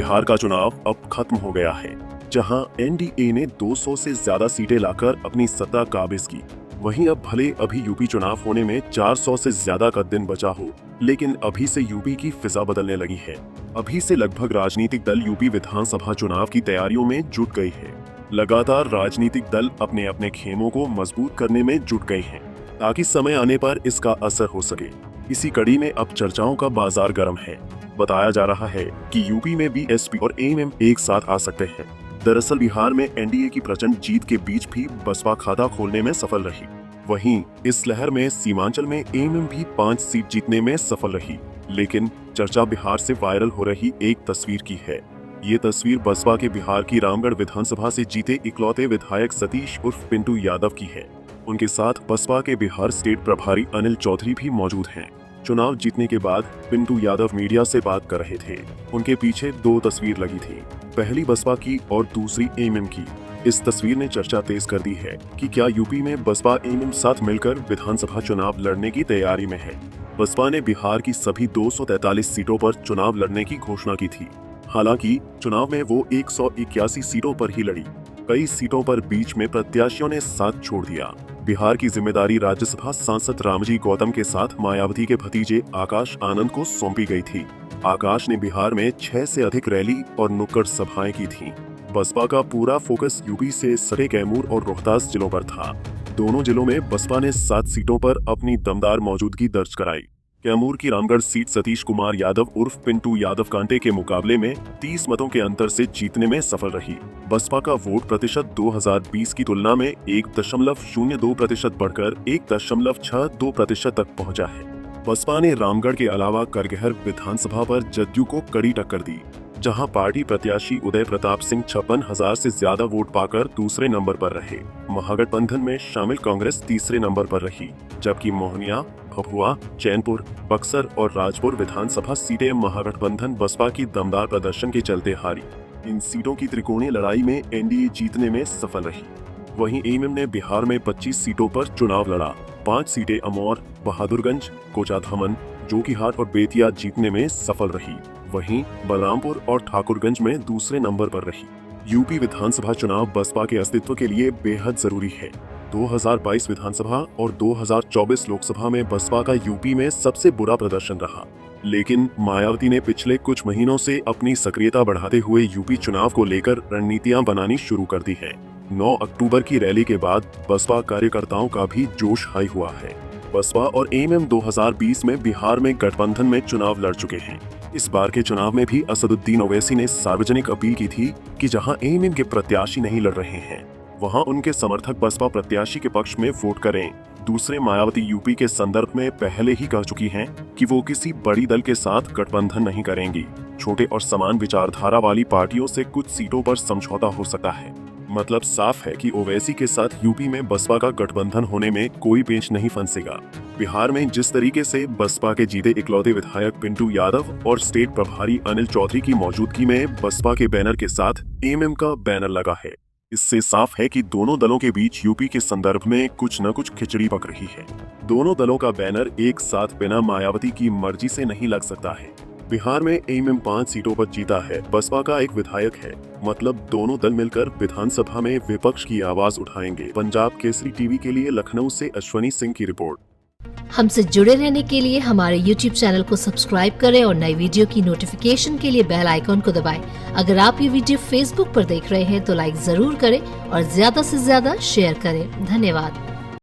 बिहार का चुनाव अब खत्म हो गया है, जहां एनडीए ने 200 से ज्यादा सीटें लाकर अपनी सत्ता काबिज की। वहीं अब भले अभी यूपी चुनाव होने में 400 से ज्यादा का दिन बचा हो, लेकिन अभी से यूपी की फिजा बदलने लगी है। अभी से लगभग राजनीतिक दल यूपी विधानसभा चुनाव की तैयारियों में जुट गई है। लगातार राजनीतिक दल अपने अपने खेमों को मजबूत करने में जुट गए हैं, ताकि समय आने पर इसका असर हो सके। इसी कड़ी में अब चर्चाओं का बाजार गर्म है। बताया जा रहा है कि यूपी में बीएसपी और एएमएम एक साथ आ सकते हैं। दरअसल बिहार में एनडीए की प्रचंड जीत के बीच भी बसपा खाता खोलने में सफल रही। वहीं इस लहर में सीमांचल में एएमएम भी 5 सीट जीतने में सफल रही। लेकिन चर्चा बिहार से वायरल हो रही एक तस्वीर की है। ये तस्वीर बसपा के बिहार की रामगढ़ विधानसभा से जीते इकलौते विधायक सतीश उर्फ पिंटू यादव की है। उनके साथ बसपा के बिहार स्टेट प्रभारी अनिल चौधरी भी मौजूद हैं। चुनाव जीतने के बाद पिंटू यादव मीडिया से बात कर रहे थे। उनके पीछे 2 तस्वीर लगी थी, पहली बसपा की और दूसरी एएमएम की। इस तस्वीर ने चर्चा तेज कर दी है कि क्या यूपी में बसपा एएमएम साथ मिलकर विधानसभा चुनाव लड़ने की तैयारी में है। बसपा ने बिहार की सभी 243 सीटों पर चुनाव लड़ने की घोषणा की थी। हालांकि चुनाव में वो 181 सीटों पर ही लड़ी। कई सीटों पर बीच में प्रत्याशियों ने साथ छोड़ दिया। बिहार की जिम्मेदारी राज्यसभा सांसद रामजी गौतम के साथ मायावती के भतीजे आकाश आनंद को सौंपी गई थी। आकाश ने बिहार में 6 से अधिक रैली और नुक्कड़ सभाएं की थीं। बसपा का पूरा फोकस यूपी से सटे कैमूर और रोहतास जिलों पर था। दोनों जिलों में बसपा ने 7 सीटों पर अपनी दमदार मौजूदगी दर्ज कराई। कैमूर की रामगढ़ सीट सतीश कुमार यादव उर्फ पिंटू यादव कांटे के मुकाबले में 30 मतों के अंतर से जीतने में सफल रही। बसपा का वोट प्रतिशत 2020 की तुलना में 1.02% बढ़कर 1.62% तक पहुंचा है। बसपा ने रामगढ़ के अलावा करगहर विधानसभा पर जदयू को कड़ी टक्कर दी, जहां पार्टी प्रत्याशी उदय प्रताप सिंह 56,000 से ज्यादा वोट पाकर दूसरे नंबर पर रहे। महागठबंधन में शामिल कांग्रेस तीसरे नंबर पर रही, जबकि मोहनिया, भभुआ, चैनपुर, बक्सर और राजपुर विधानसभा सीटें महागठबंधन बसपा की दमदार प्रदर्शन के चलते हारी। इन सीटों की त्रिकोणीय लड़ाई में एनडीए जीतने में सफल रही। वहीं एएमएम ने बिहार में 25 सीटों पर चुनाव लड़ा। 5 सीटें अमौर, बहादुरगंज, कोचाधामन, जोकीहाट और बेतिया जीतने में सफल रही। वहीं बलरामपुर और ठाकुरगंज में दूसरे नंबर पर रही। यूपी विधानसभा चुनाव बसपा के अस्तित्व के लिए बेहद जरूरी है। 2022 विधानसभा और 2024 लोकसभा में बसपा का यूपी में सबसे बुरा प्रदर्शन रहा। लेकिन मायावती ने पिछले कुछ महीनों से अपनी सक्रियता बढ़ाते हुए यूपी चुनाव को लेकर रणनीतियां बनानी शुरू कर दी है। 9 अक्टूबर की रैली के बाद बसपा कार्यकर्ताओं का भी जोश हाई हुआ है। बसपा और एएमएम 2020 में बिहार में गठबंधन में चुनाव लड़ चुके हैं। इस बार के चुनाव में भी असदुद्दीन ओवैसी ने सार्वजनिक अपील की थी कि जहां एएमएम के प्रत्याशी नहीं लड़ रहे हैं, वहां उनके समर्थक बसपा प्रत्याशी के पक्ष में वोट करें। दूसरे मायावती यूपी के संदर्भ में पहले ही कह चुकी हैं कि वो किसी बड़ी दल के साथ गठबंधन नहीं करेंगी। छोटे और समान विचारधारा वाली पार्टियों से कुछ सीटों पर समझौता हो सकता है। मतलब साफ है कि ओवैसी के साथ यूपी में बसपा का गठबंधन होने में कोई पेच नहीं फंसेगा। बिहार में जिस तरीके से बसपा के जीते इकलौते विधायक पिंटू यादव और स्टेट प्रभारी अनिल चौधरी की मौजूदगी में बसपा के बैनर के साथ एएमएम का बैनर लगा है, इससे साफ है कि दोनों दलों के बीच यूपी के संदर्भ में कुछ न कुछ खिचड़ी पक रही है। दोनों दलों का बैनर एक साथ बिना मायावती की मर्जी से नहीं लग सकता है। बिहार में एएमएम 5 सीटों पर जीता है, बसपा का एक विधायक है। मतलब दोनों दल मिलकर विधानसभा में विपक्ष की आवाज उठाएंगे। पंजाब केसरी टीवी के लिए लखनऊ से अश्वनी सिंह की रिपोर्ट। हमसे जुड़े रहने के लिए हमारे YouTube चैनल को सब्सक्राइब करें और नई वीडियो की नोटिफिकेशन के लिए बेल आइकॉन को दबाएं। अगर आप ये वीडियो Facebook पर देख रहे हैं तो लाइक जरूर करें और ज्यादा से ज्यादा शेयर करें। धन्यवाद।